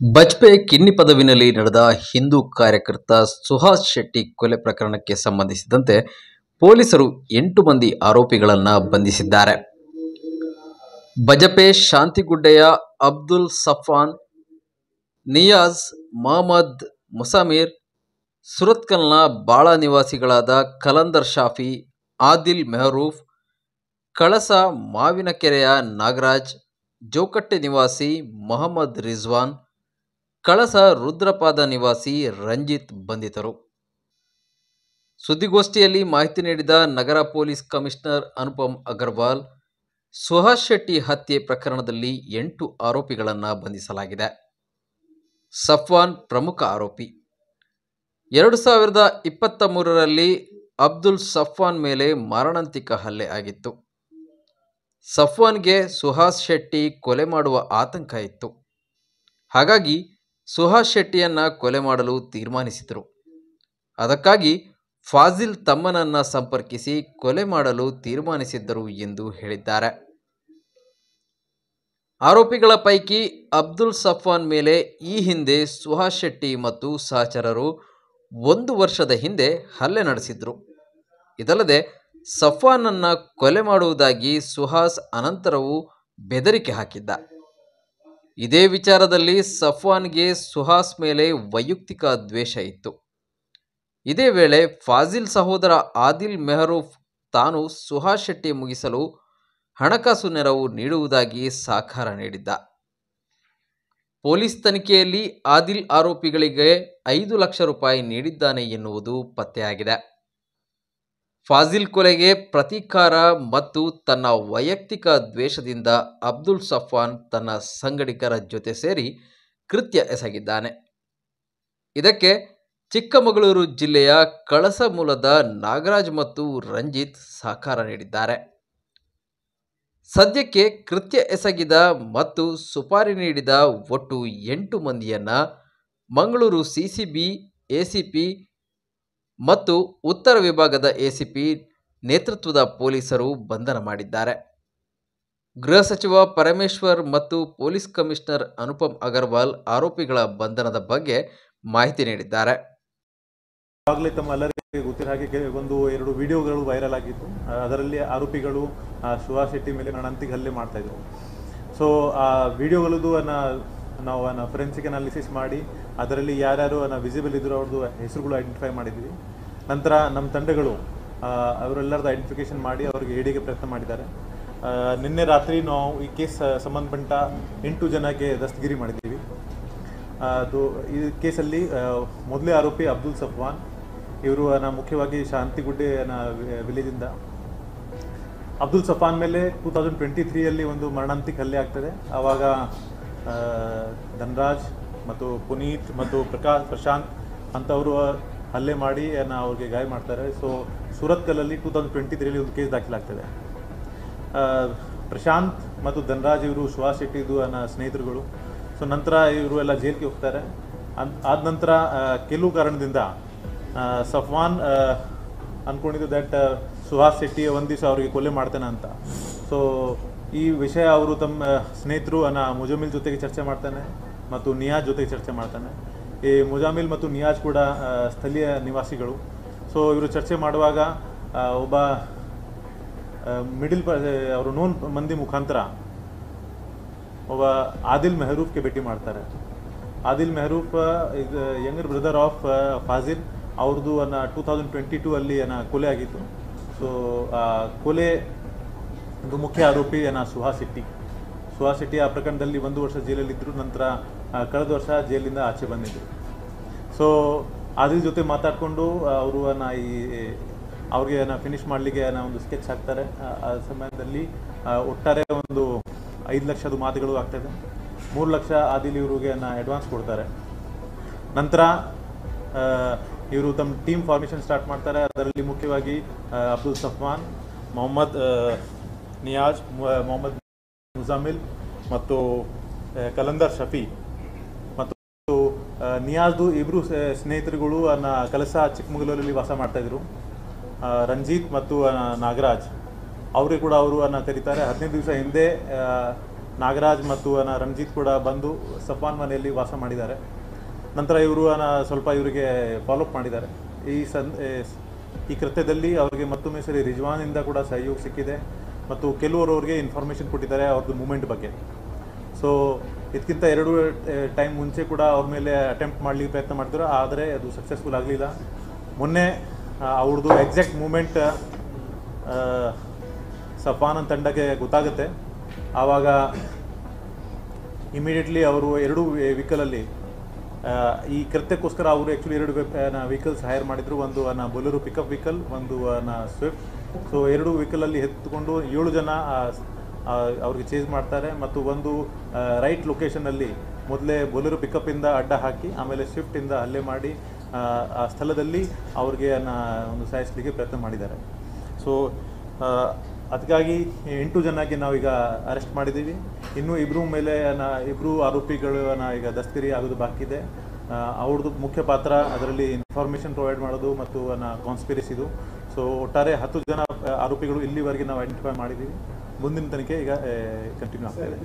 ಬಜ್ಪೆ ಕಿನ್ನಿ ಪದವಿನಲ್ಲಿ ನಡೆದ ಹಿಂದೂ ಕಾರ್ಯಕರ್ತ ಸುಹಾಸ್ ಶೆಟ್ಟಿ ಕೊಲೆ ಪ್ರಕರಣಕ್ಕೆ ಸಂಬಂಧಿಸಿದಂತೆ ಪೊಲೀಸರು 8 ಮಂದಿ ಆರೋಪಿಗಳನ್ನು ಬಂಧಿಸಿದ್ದಾರೆ. ಬಜಪೆ ಶಾಂತಿಗುಡ್ಡೆಯ ಅಬ್ದುಲ್ ಸಫಾನ್, ನಿಯಾಜ್, ಮಹಮ್ಮದ್ ಮುಸಾಮಿರ್, ಸುರತ್ಕಲ್ನ ಬಾಳ ನಿವಾಸಿಗಳಾದ ಕಲಂದರ್ ಶಾಫಿ, ಆದಿಲ್ ಮೆಹರೂಫ್, ಕಳಸ ಮಾವಿನಕೆರೆಯ ನಾಗರಾಜ್, ಜೋಕಟ್ಟೆ ನಿವಾಸಿ ಮೊಹಮ್ಮದ್ ರಿಜ್ವಾನ್, ಕಳಸ ರುದ್ರಪಾದ ನಿವಾಸಿ ರಂಜಿತ್ ಬಂಧಿತರು. ಸುದ್ದಿಗೋಷ್ಠಿಯಲ್ಲಿ ಮಾಹಿತಿ ನೀಡಿದ ನಗರ ಪೊಲೀಸ್ ಕಮಿಷನರ್ ಅನುಪಮ್ ಅಗರ್ವಾಲ್, ಸುಹಾಸ್ ಶೆಟ್ಟಿ ಹತ್ಯೆ ಪ್ರಕರಣದಲ್ಲಿ 8 ಆರೋಪಿಗಳನ್ನು ಬಂಧಿಸಲಾಗಿದೆ. ಸಫ್ವಾನ್ ಪ್ರಮುಖ ಆರೋಪಿ. 2023ರಲ್ಲಿ ಅಬ್ದುಲ್ ಸಫ್ವಾನ್ ಮೇಲೆ ಮಾರಣಾಂತಿಕ ಹಲ್ಲೆ ಆಗಿತ್ತು. ಸಫ್ವಾನ್ಗೆ ಸುಹಾಸ್ ಶೆಟ್ಟಿ ಕೊಲೆ ಮಾಡುವ ಆತಂಕ ಇತ್ತು. ಹಾಗಾಗಿ ಸುಹಾಸ್ ಶೆಟ್ಟಿಯನ್ನ ಕೊಲೆ ಮಾಡಲು ತೀರ್ಮಾನಿಸಿದರು. ಅದಕ್ಕಾಗಿ ಫಾಜಿಲ್ ತಮ್ಮನನ್ನ ಸಂಪರ್ಕಿಸಿ ಕೊಲೆ ಮಾಡಲು ತೀರ್ಮಾನಿಸಿದ್ದರು ಎಂದು ಹೇಳಿದ್ದಾರೆ. ಆರೋಪಿಗಳ ಪೈಕಿ ಅಬ್ದುಲ್ ಸಫ್ವಾನ್ ಮೇಲೆ ಈ ಹಿಂದೆ ಸುಹಾಸ್ ಶೆಟ್ಟಿ ಮತ್ತು ಸಹಚರರು 1 ವರ್ಷದ ಹಿಂದೆ ಹಲ್ಲೆ ನಡೆಸಿದ್ರು. ಇದಲ್ಲದೆ ಸಫ್ವಾನನ್ನ ಕೊಲೆ ಮಾಡುವುದಾಗಿ ಸುಹಾಸ್ ಅನಂತರವೂ ಬೆದರಿಕೆ ಹಾಕಿದ್ದ. ಇದೇ ವಿಚಾರದಲ್ಲಿ ಸಫ್ವಾನ್ಗೆ ಸುಹಾಸ್ ಮೇಲೆ ವೈಯಕ್ತಿಕ ದ್ವೇಷ ಇತ್ತು. ಇದೇ ವೇಳೆ ಫಾಜಿಲ್ ಸಹೋದರ ಆದಿಲ್ ಮೆಹರೂಫ್ ತಾನು ಸುಹಾಸ್ ಶೆಟ್ಟಿ ಮುಗಿಸಲು ಹಣಕಾಸು ನೆರವು ನೀಡುವುದಾಗಿ ಸಾಕಾರ ನೀಡಿದ್ದ. ಪೊಲೀಸ್ ತನಿಖೆಯಲ್ಲಿ ಆದಿಲ್ ಆರೋಪಿಗಳಿಗೆ 5 ಲಕ್ಷ ರೂಪಾಯಿ ನೀಡಿದ್ದಾನೆ ಎನ್ನುವುದು ಪತ್ತೆಯಾಗಿದೆ. ಫಾಜಿಲ್ ಕೊಲೆಗೆ ಪ್ರತೀಕಾರ ಮತ್ತು ತನ್ನ ವೈಯಕ್ತಿಕ ದ್ವೇಷದಿಂದ ಅಬ್ದುಲ್ ಸಫ್ವಾನ್ ತನ್ನ ಸಂಗಡಿಗರ ಜೊತೆ ಸೇರಿ ಕೃತ್ಯ ಎಸಗಿದ್ದಾನೆ. ಇದಕ್ಕೆ ಚಿಕ್ಕಮಗಳೂರು ಜಿಲ್ಲೆಯ ಕಳಸ ಮೂಲದ ನಾಗರಾಜ್ ಮತ್ತು ರಂಜಿತ್ ಸಹಕಾರ ನೀಡಿದ್ದಾರೆ. ಸದ್ಯಕ್ಕೆ ಕೃತ್ಯ ಎಸಗಿದ ಮತ್ತು ಸುಪಾರಿ ನೀಡಿದ ಒಟ್ಟು 8 ಮಂದಿಯನ್ನ ಮಂಗಳೂರು ಸಿಸಿಬಿ ಎಸಿಪಿ ಮತ್ತು ಉತ್ತರ ವಿಭಾಗದ ಎಸಿಪಿ ನೇತೃತ್ವದ ಪೊಲೀಸರು ಬಂಧನ ಮಾಡಿದ್ದಾರೆ. ಗೃಹ ಸಚಿವ ಪರಮೇಶ್ವರ್ ಮತ್ತು ಪೊಲೀಸ್ ಕಮಿಷನರ್ ಅನುಪಮ್ ಅಗರ್ವಾಲ್ ಆರೋಪಿಗಳ ಬಂಧನದ ಬಗ್ಗೆ ಮಾಹಿತಿ ನೀಡಿದ್ದಾರೆ. ಈಗಾಗಲೇ ತಮ್ಮೆಲ್ಲರಿಗೂ ಗೊತ್ತಿರೋ ಹಾಗೆ 1-2 ವಿಡಿಯೋಗಳು ವೈರಲ್ ಆಗಿತ್ತು. ಅದರಲ್ಲಿ ಆರೋಪಿಗಳು ಸುಹಾಸ್ ಶೆಟ್ಟಿ ಮೇಲೆ ಮಾರಣಾಂತಿಕ ಹಲ್ಲೆ ಮಾಡ್ತಾ ಇದ್ರು. ಸೊ ಆ ವಿಡಿಯೋಗಳದ್ದು ನಾವು ಫೊರೆನ್ಸಿಕ್ ಅನಾಲಿಸಿಸ್ ಮಾಡಿ ಅದರಲ್ಲಿ ಯಾರ್ಯಾರು ವಿಸಿಬಲ್ ಇದ್ರು ಅವ್ರದ್ದು ಹೆಸರುಗಳು ಐಡೆಂಟಿಫೈ ಮಾಡಿದ್ವಿ. ನಂತರ ನಮ್ಮ ತಂಡಗಳು ಅವರೆಲ್ಲರದ್ದು ಐಡೆಂಟಿಫಿಕೇಶನ್ ಮಾಡಿ ಅವರಿಗೆ ಹಿಡಿಗೆ ಪ್ರಯತ್ನ ಮಾಡಿದ್ದಾರೆ. ನಿನ್ನೆ ರಾತ್ರಿ ನಾವು ಈ ಕೇಸ್ ಸಂಬಂಧಪಟ್ಟ 8 ಜನಕ್ಕೆ ದಸ್ತಗಿರಿ ಮಾಡಿದ್ದೀವಿ. ಈ ಕೇಸಲ್ಲಿ ಮೊದಲೇ ಆರೋಪಿ ಅಬ್ದುಲ್ ಸಫ್ವಾನ್, ಇವರು ಮುಖ್ಯವಾಗಿ ಶಾಂತಿಗುಡ್ಡೆ ವಿಲೇಜಿಂದ. ಅಬ್ದುಲ್ ಸಫಾನ್ ಮೇಲೆ 2023ರಲ್ಲಿ ಒಂದು ಮಾರಣಾಂತಿಕ ಹಲ್ಲೆ ಆಗ್ತದೆ. ಆವಾಗ ಧನ್ರಾಜ್ ಮತ್ತು ಪುನೀತ್ ಮತ್ತು ಪ್ರಶಾಂತ್ ಅಂತವರು ಹಲ್ಲೆ ಮಾಡಿ ಅವ್ರಿಗೆ ಗಾಯ ಮಾಡ್ತಾರೆ. ಸೊ ಸುರತ್ಕಲ್ಲಲ್ಲಿ 2023ರಲ್ಲಿ ಒಂದು ಕೇಸ್ ದಾಖಲಾಗ್ತದೆ. ಪ್ರಶಾಂತ್ ಮತ್ತು ಧನ್ರಾಜ್ ಇವರು ಸುಹಾಸ್ ಶೆಟ್ಟಿದು ಸ್ನೇಹಿತರುಗಳು. ಸೊ ನಂತರ ಇವರು ಎಲ್ಲ ಜೈಲಿಗೆ ಹೋಗ್ತಾರೆ. ಆದ ನಂತರ ಕೆಲವು ಕಾರಣದಿಂದ ಸಫ್ವಾನ್ ಅಂದ್ಕೊಂಡಿದ್ದು ದಟ್ ಸುಹಾಸ್ ಶೆಟ್ಟಿ ಒಂದು ದಿವಸ ಅವರಿಗೆ ಕೊಲೆ ಮಾಡ್ತಾನೆ ಅಂತ. ಸೊ ಈ ವಿಷಯ ಅವರು ತಮ್ಮ ಸ್ನೇಹಿತರು ಮುಜಾಮಿಲ್ ಜೊತೆಗೆ ಚರ್ಚೆ ಮಾಡ್ತಾನೆ ಮತ್ತು ನಿಯಾಜ್ ಜೊತೆಗೆ ಚರ್ಚೆ ಮಾಡ್ತಾನೆ. ಈ ಮುಜಾಮಿಲ್ ಮತ್ತು ನಿಯಾಜ್ ಕೂಡ ಸ್ಥಳೀಯ ನಿವಾಸಿಗಳು. ಸೊ ಇವರು ಚರ್ಚೆ ಮಾಡುವಾಗ ಒಬ್ಬ ಅವರು ನೋನ್ ಮಂದಿ ಮುಖಾಂತರ ಒಬ್ಬ ಆದಿಲ್ ಮೆಹರೂಫ್ಗೆ ಭೇಟಿ ಮಾಡ್ತಾರೆ. Adil Mehroof is younger brother of Fazil. ಅವ್ರದ್ದು 2022ಅಲ್ಲಿ ಕೊಲೆ ಆಗಿತ್ತು. ಸೊ ಕೊಲೆ ಒಂದು ಮುಖ್ಯ ಆರೋಪಿ ಸುಹಾಸ್ ಶೆಟ್ಟಿ. ಸುಹಾಸ್ ಶೆಟ್ಟಿ ಆ ಪ್ರಕರಣದಲ್ಲಿ 1 ವರ್ಷ ಜೈಲಲ್ಲಿದ್ದರು. ನಂತರ ಕಳೆದ ವರ್ಷ ಜೈಲಿಂದ ಆಚೆ ಬಂದಿದ್ದರು. ಸೊ ಆದಿಲ್ ಜೊತೆ ಮಾತಾಡಿಕೊಂಡು ಅವರು ಅವ್ರಿಗೆ ಫಿನಿಶ್ ಮಾಡಲಿಕ್ಕೆ ಒಂದು ಸ್ಕೆಚ್ ಹಾಕ್ತಾರೆ. ಆ ಸಮಯದಲ್ಲಿ ಒಟ್ಟಾರೆ ಒಂದು 5 ಲಕ್ಷದ ಮಾತುಗಳು ಆಗ್ತದೆ. 3 ಲಕ್ಷ ಆದಿಲ್ ಇವ್ರಿಗೆ ಅಡ್ವಾನ್ಸ್ ಕೊಡ್ತಾರೆ. ನಂತರ ಇವರು ತಮ್ಮ ಟೀಮ್ ಫಾರ್ಮೇಷನ್ ಸ್ಟಾರ್ಟ್ ಮಾಡ್ತಾರೆ. ಅದರಲ್ಲಿ ಮುಖ್ಯವಾಗಿ ಅಬ್ದುಲ್ ಸಫ್ವಾನ್, ಮೊಹಮ್ಮದ್ ನಿಯಾಜ್, ಮೊಹಮ್ಮದ್ ಮುಜಾಮಿಲ್ ಮತ್ತು ಕಲಂದರ್ ಶಫಿ ಮತ್ತು ನಿಯಾಜ್ದು ಇಬ್ಬರು ಸ್ನೇಹಿತರುಗಳು ಕಳಸ ಚಿಕ್ಕಮಗಳೂರಲ್ಲಿ ವಾಸ ಮಾಡ್ತಾಯಿದ್ರು. ರಂಜಿತ್ ಮತ್ತು ನಾಗರಾಜ್ ಅವರಿಗೆ ಕೂಡ ಅವರು ಕರೀತಾರೆ. 15 ದಿವಸ ಹಿಂದೆ ನಾಗರಾಜ್ ಮತ್ತು ರಂಜಿತ್ ಕೂಡ ಬಂದು ಸಫ್ವಾನ್ ಮನೆಯಲ್ಲಿ ವಾಸ ಮಾಡಿದ್ದಾರೆ. ನಂತರ ಇವರು ಸ್ವಲ್ಪ ಇವರಿಗೆ ಫಾಲೋಅಪ್ ಮಾಡಿದ್ದಾರೆ. ಈ ಕೃತ್ಯದಲ್ಲಿ ಅವರಿಗೆ ಮತ್ತೊಮ್ಮೆ ಸರಿ ರಿಜ್ವಾನಿಂದ ಕೂಡ ಸಹಯೋಗ ಸಿಕ್ಕಿದೆ ಮತ್ತು ಕೆಲವರು ಅವ್ರಿಗೆ ಇನ್ಫಾರ್ಮೇಷನ್ ಕೊಟ್ಟಿದ್ದಾರೆ ಅವ್ರದ್ದು ಮೂಮೆಂಟ್ ಬಗ್ಗೆ. ಸೊ ಇದಕ್ಕಿಂತ 2 ಟೈಮ್ ಮುಂಚೆ ಕೂಡ ಅವ್ರ ಮೇಲೆ ಅಟೆಂಪ್ಟ್ ಮಾಡಲಿಕ್ಕೆ ಪ್ರಯತ್ನ ಮಾಡಿದ್ರು, ಆದರೆ ಅದು ಸಕ್ಸಸ್ಫುಲ್ ಆಗಲಿಲ್ಲ. ಮೊನ್ನೆ ಅವ್ರದ್ದು ಎಕ್ಸಾಕ್ಟ್ ಮೂಮೆಂಟ್ ಸಫ್ವಾನ್ ತಂಡಕ್ಕೆ ಗೊತ್ತಾಗುತ್ತೆ. ಆವಾಗ ಇಮಿಡಿಯೇಟ್ಲಿ ಅವರು 2 ವೆಹಿಕಲಲ್ಲಿ ಈ ಕೃತ್ಯಕ್ಕೋಸ್ಕರ ಅವರು ಆ್ಯಕ್ಚುಲಿ 2 ವೆಹಿಕಲ್ಸ್ ಹೈರ್ ಮಾಡಿದರು. ಒಂದು ಬೊಲೆರೋ ಪಿಕಪ್ ವೆಹಿಕಲ್, ಒಂದು ಸ್ವಿಫ್ಟ್. ಸೊ 2 ವೆಹಿಕಲಲ್ಲಿ ಎತ್ತುಕೊಂಡು 7 ಜನ ಅವ್ರಿಗೆ ಚೇಸ್ ಮಾಡ್ತಾರೆ ಮತ್ತು ಒಂದು ರೈಟ್ ಲೊಕೇಶನಲ್ಲಿ ಮೊದಲೇ ಬೊಲೆರೋ ಪಿಕಪ್ಪಿಂದ ಅಡ್ಡ ಹಾಕಿ ಆಮೇಲೆ ಸ್ವಿಫ್ಟಿಂದ ಹಲ್ಲೆ ಮಾಡಿ ಆ ಸ್ಥಳದಲ್ಲಿ ಅವ್ರಿಗೆ ಒಂದು ಸಾಯಿಸಲಿಕ್ಕೆ ಪ್ರಯತ್ನ ಮಾಡಿದ್ದಾರೆ. ಸೊ ಅದಕ್ಕಾಗಿ 8 ಜನಕ್ಕೆ ನಾವೀಗ ಅರೆಸ್ಟ್ ಮಾಡಿದ್ದೀವಿ. ಇನ್ನೂ ಇಬ್ಬರು ಆರೋಪಿಗಳು ಈಗ ದಸ್ತಗಿರಿ ಆಗೋದು ಬಾಕಿ ಇದೆ. ಅವ್ರದ್ದು ಮುಖ್ಯ ಪಾತ್ರ ಅದರಲ್ಲಿ ಇನ್ಫಾರ್ಮೇಷನ್ ಪ್ರೊವೈಡ್ ಮಾಡೋದು ಮತ್ತು ಕಾನ್ಸ್ಪಿರಸಿದು. ಸೊ ಒಟ್ಟಾರೆ 10 ಜನ ಆರೋಪಿಗಳು ಇಲ್ಲಿವರೆಗೆ ನಾವು ಐಡೆಂಟಿಫೈ ಮಾಡಿದ್ದೀವಿ. ಮುಂದಿನ ತನಿಖೆ ಈಗ ಕಂಟಿನ್ಯೂ ಆಗ್ತಾ ಇದೆ.